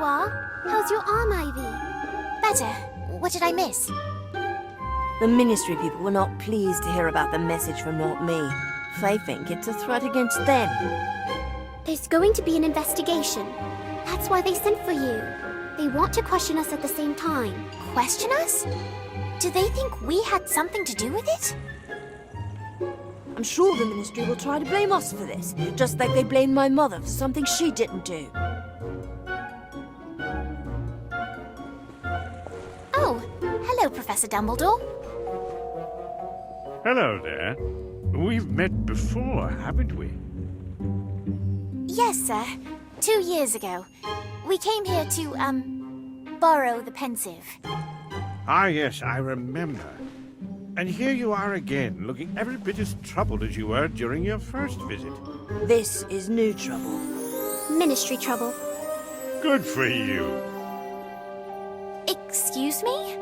are. How's your arm, Ivy? Better. What did I miss? The Ministry people were not pleased to hear about the message from Not Me. They think it's a threat against them. There's going to be an investigation. That's why they sent for you. They want to question us at the same time. Question us? Do they think we had something to do with it? I'm sure the Ministry will try to blame us for this, just like they blamed my mother for something she didn't do. Oh, hello, Professor Dumbledore. Hello there. We've met before, haven't we? Yes, sir. 2 years ago. We came here to, borrow the pensive. Ah, yes, I remember. And here you are again, looking every bit as troubled as you were during your first visit. This is new trouble. Ministry trouble. Good for you. Excuse me?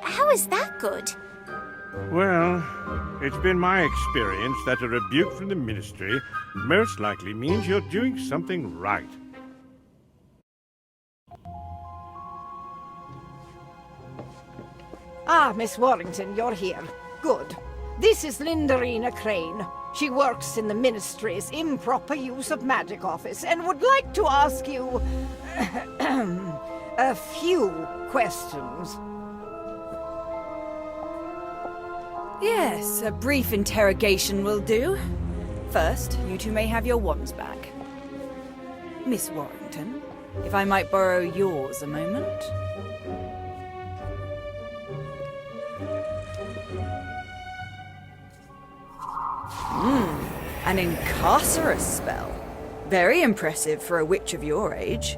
How is that good? Well, it's been my experience that a rebuke from the Ministry most likely means you're doing something right. Ah, Miss Warrington, you're here. Good. This is Lindarina Crane. She works in the Ministry's improper use of magic office and would like to ask you a few questions. Yes, a brief interrogation will do. First, you two may have your wands back. Miss Warrington, if I might borrow yours a moment. An Incarcerous spell. Very impressive for a witch of your age.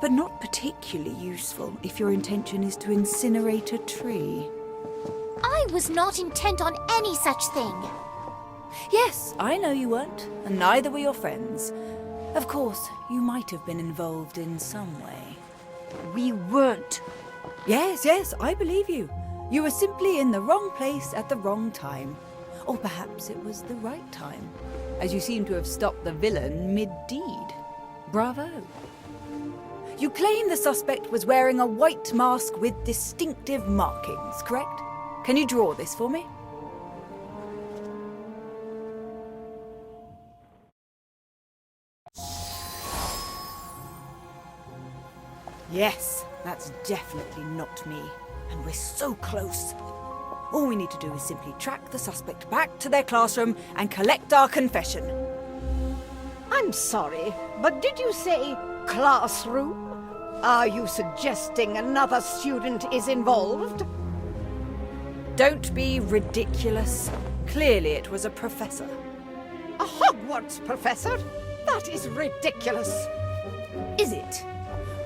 But not particularly useful if your intention is to incinerate a tree. I was not intent on any such thing. Yes, I know you weren't, and neither were your friends. Of course, you might have been involved in some way. We weren't. Yes, I believe you. You were simply in the wrong place at the wrong time. Or perhaps it was the right time, as you seem to have stopped the villain mid-deed. Bravo. You claim the suspect was wearing a white mask with distinctive markings, correct? Can you draw this for me? Yes, that's definitely not me. And we're so close. All we need to do is simply track the suspect back to their classroom and collect our confession. I'm sorry, but did you say classroom? Are you suggesting another student is involved? Don't be ridiculous. Clearly it was a professor. A Hogwarts professor? That is ridiculous. Is it?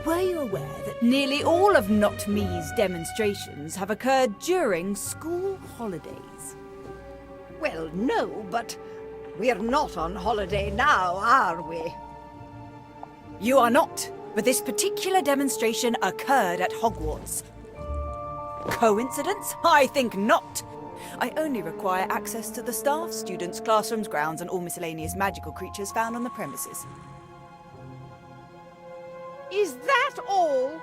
Were you aware that nearly all of Not Me's demonstrations have occurred during school holidays? Well, no, but we're not on holiday now, are we? You are not, but this particular demonstration occurred at Hogwarts. Coincidence? I think not. I only require access to the staff, students, classrooms, grounds, and all miscellaneous magical creatures found on the premises. Is that all?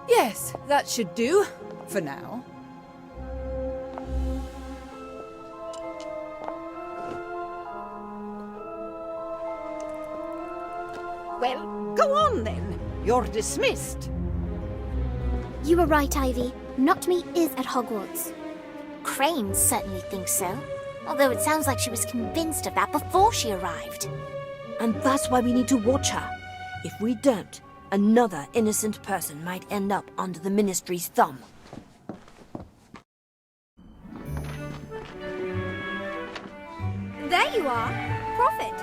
Yes, that should do, for now. Well, go on then. You're dismissed. You were right, Ivy. Not Me is at Hogwarts. Crane certainly thinks so. Although it sounds like she was convinced of that before she arrived. And that's why we need to watch her. If we don't, another innocent person might end up under the Ministry's thumb. There you are. Prophet.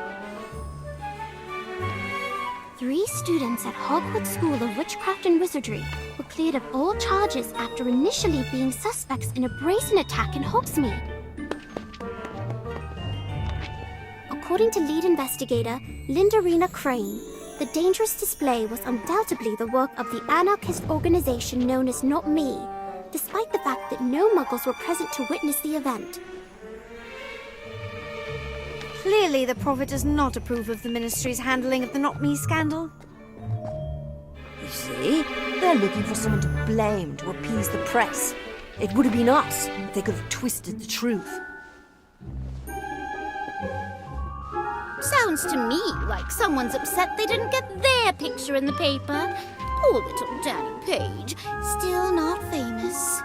3 students at Hogwarts School of Witchcraft and Wizardry were cleared of all charges after initially being suspects in a brazen attack in Hogsmeade. According to lead investigator Lindarina Crane, the dangerous display was undoubtedly the work of the anarchist organization known as Not Me, despite the fact that no Muggles were present to witness the event. Clearly, the Prophet does not approve of the Ministry's handling of the Not Me scandal. You see, they're looking for someone to blame to appease the press. It would have been us if they could have twisted the truth. Sounds to me like someone's upset they didn't get their picture in the paper. Poor little Danny Page, still not famous.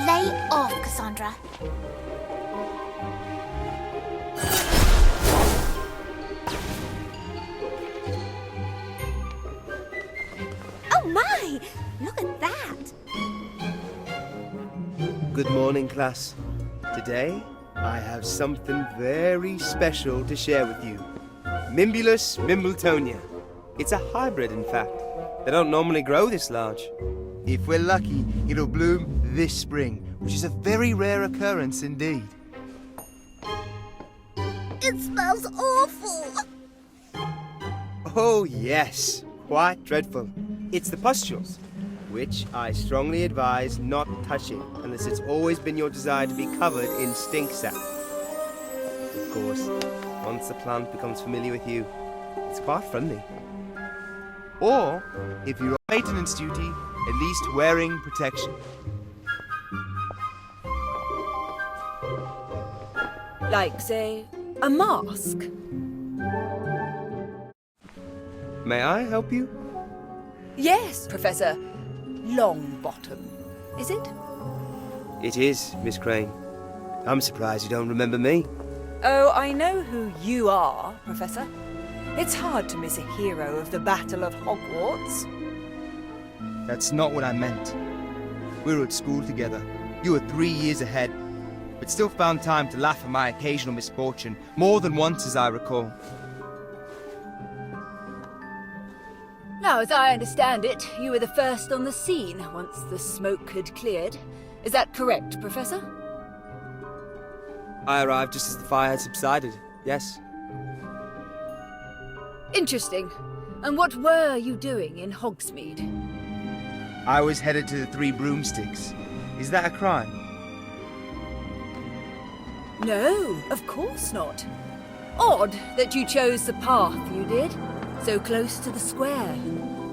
Lay off, Cassandra. Oh my! Look at that! Good morning, class. Today, I have something very special to share with you. Mimbulus mimbletonia. It's a hybrid, in fact. They don't normally grow this large. If we're lucky, it'll bloom this spring, which is a very rare occurrence indeed. It smells awful! Oh, yes. Quite dreadful. It's the pustules, which I strongly advise not touching unless it's always been your desire to be covered in stink sap. Of course, once the plant becomes familiar with you, it's quite friendly. Or, if you're on maintenance duty, at least wearing protection. Like, say, a mask. May I help you? Yes, Professor Longbottom. Is it? It is, Miss Crane. I'm surprised you don't remember me. Oh, I know who you are, Professor. It's hard to miss a hero of the Battle of Hogwarts. That's not what I meant. We were at school together. You were 3 years ahead, but still found time to laugh at my occasional misfortune, more than once as I recall. Now, as I understand it, you were the first on the scene once the smoke had cleared. Is that correct, Professor? I arrived just as the fire had subsided, yes. Interesting. And what were you doing in Hogsmeade? I was headed to the Three Broomsticks. Is that a crime? No, of course not. Odd that you chose the path you did. So close to the square.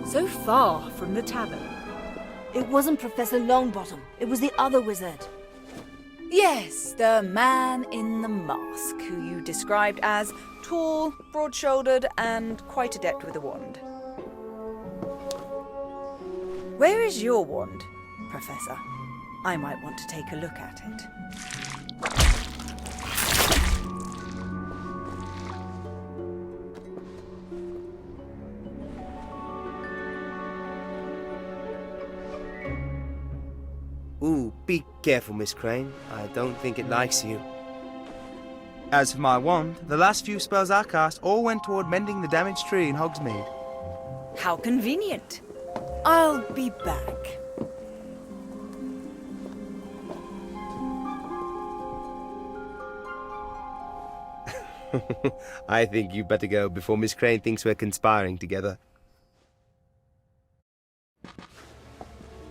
So far from the tavern. It wasn't Professor Longbottom. It was the other wizard. Yes, the man in the mask, who you described as tall, broad-shouldered, and quite adept with a wand. Where is your wand, Professor? I might want to take a look at it. Ooh, be careful, Miss Crane. I don't think it likes you. As for my wand, the last few spells I cast all went toward mending the damaged tree in Hogsmeade. How convenient. I'll be back. I think you better go before Miss Crane thinks we're conspiring together.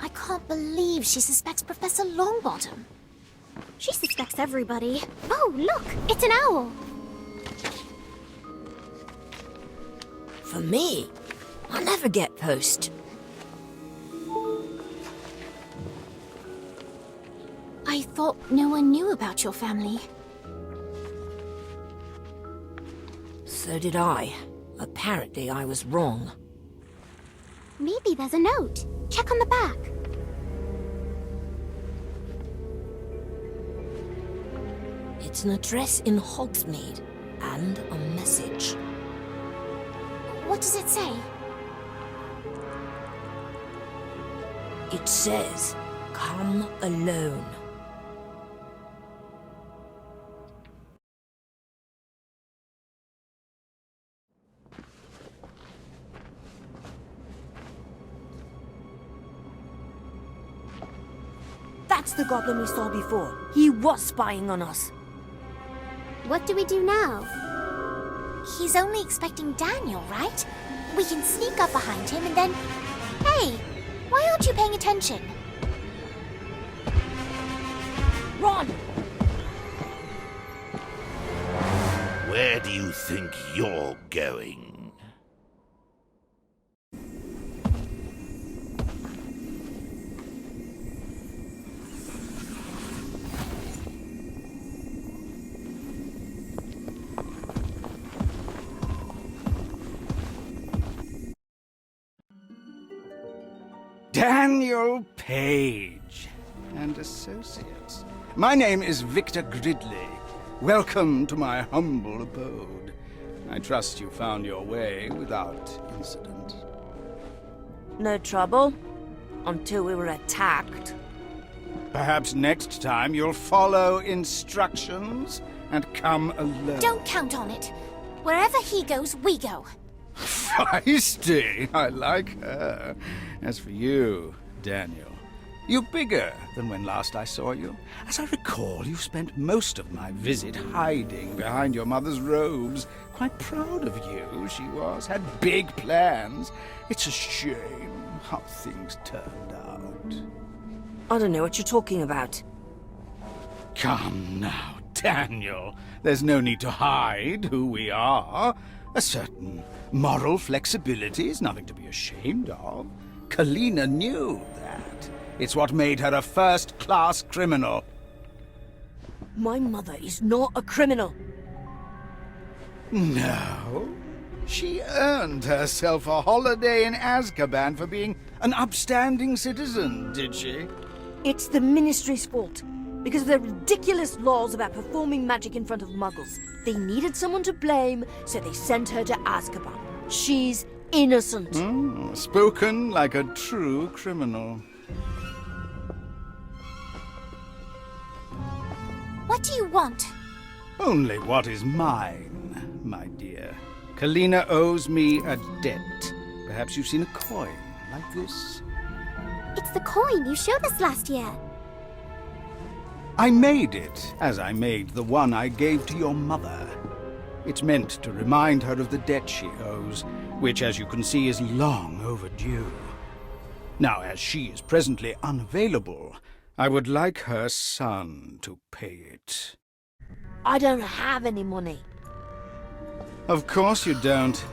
I can't believe she suspects Professor Longbottom. She suspects everybody. Oh, look! It's an owl! For me, I never get post. I thought no one knew about your family. So did I. Apparently I was wrong. Maybe there's a note. Check on the back. It's an address in Hogsmeade and a message. What does it say? It says, "Come alone." That's the goblin we saw before. He was spying on us. What do we do now? He's only expecting Daniel, right? We can sneak up behind him and then... Hey, why aren't you paying attention? Run! Where do you think you're going? Daniel Page and Associates. My name is Victor Gridley. Welcome to my humble abode. I trust you found your way without incident. No trouble. Until we were attacked. Perhaps next time you'll follow instructions and come alone. Don't count on it. Wherever he goes, we go. Feisty! I like her. As for you, Daniel, you're bigger than when last I saw you. As I recall, you spent most of my visit hiding behind your mother's robes. Quite proud of you, she was. Had big plans. It's a shame how things turned out. I don't know what you're talking about. Come now, Daniel. There's no need to hide who we are. A certain moral flexibility is nothing to be ashamed of. Kalina knew that. It's what made her a first-class criminal. My mother is not a criminal. No. She earned herself a holiday in Azkaban for being an upstanding citizen, did she? It's the Ministry's fault. Because of their ridiculous laws about performing magic in front of muggles. They needed someone to blame, so they sent her to Azkaban. She's innocent. Spoken like a true criminal. What do you want? Only what is mine, my dear. Kalina owes me a debt. Perhaps you've seen a coin like this? It's the coin you showed us last year. I made it, as I made the one I gave to your mother. It's meant to remind her of the debt she owes, which, as you can see, is long overdue. Now, as she is presently unavailable, I would like her son to pay it. I don't have any money. Of course you don't.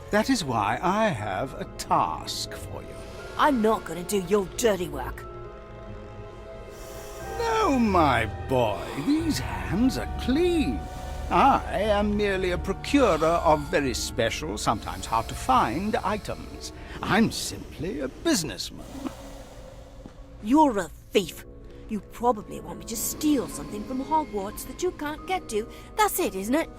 That is why I have a task for you. I'm not going to do your dirty work. No, my boy, these hands are clean. I am merely a procurer of very special, sometimes hard-to-find items. I'm simply a businessman. You're a thief. You probably want me to steal something from Hogwarts that you can't get to. That's it, isn't it?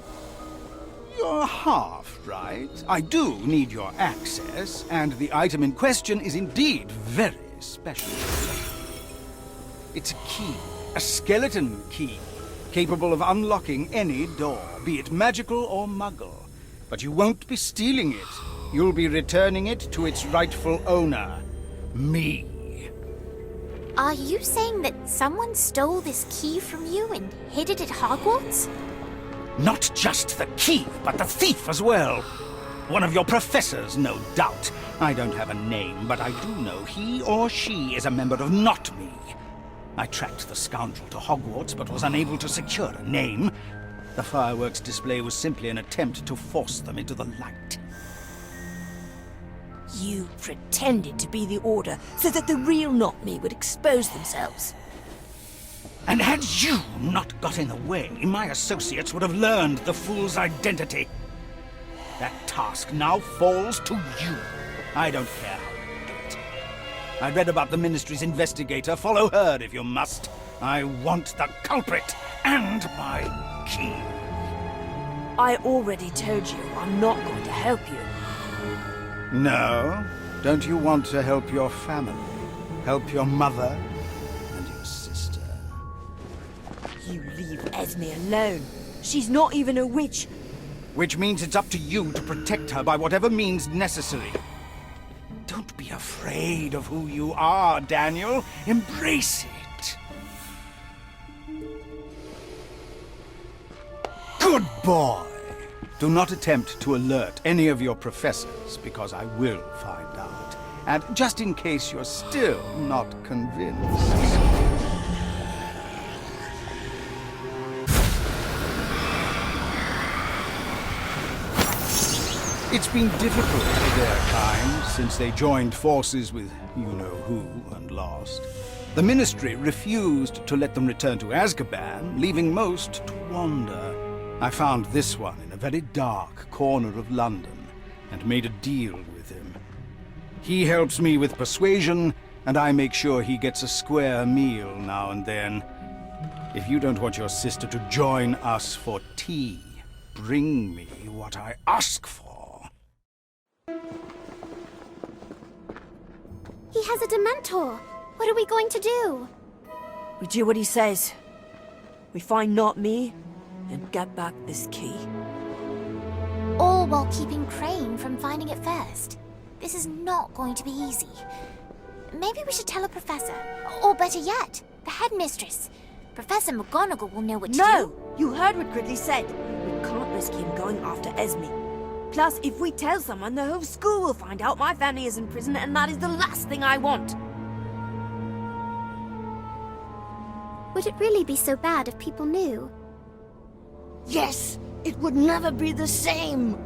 You're half right. I do need your access, and the item in question is indeed very special. It's a key, a skeleton key, capable of unlocking any door, be it magical or muggle. But you won't be stealing it. You'll be returning it to its rightful owner, me. Are you saying that someone stole this key from you and hid it at Hogwarts? Not just the key, but the thief as well. One of your professors, no doubt. I don't have a name, but I do know he or she is a member of Not Me. I tracked the scoundrel to Hogwarts, but was unable to secure a name. The fireworks display was simply an attempt to force them into the light. You pretended to be the Order so that the real Not Me would expose themselves. And had you not got in the way, my associates would have learned the fool's identity. That task now falls to you. I don't care how you do it. I read about the Ministry's investigator. Follow her if you must. I want the culprit and my key. I already told you I'm not going to help you. No? Don't you want to help your family? Help your mother and your sister? You leave Esme alone. She's not even a witch. Which means it's up to you to protect her by whatever means necessary. Don't be afraid of who you are, Daniel. Embrace it. Good boy. Do not attempt to alert any of your professors, because I will find out. And just in case you're still not convinced... It's been difficult for their kind since they joined forces with you-know-who and lost. The Ministry refused to let them return to Azkaban, leaving most to wander. I found this one in a very dark corner of London and made a deal with him. He helps me with persuasion, and I make sure he gets a square meal now and then. If you don't want your sister to join us for tea, bring me what I ask for. He has a Dementor. What are we going to do? We do what he says. We find Not Me and get back this key. All while keeping Crane from finding it first. This is not going to be easy. Maybe we should tell a professor. Or better yet, the headmistress. Professor McGonagall will know what to do. No! You heard what Gridley said. We can't risk him going after Esme. Plus, if we tell someone, the whole school will find out my family is in prison, and that is the last thing I want. Would it really be so bad if people knew? Yes! It would never be the same!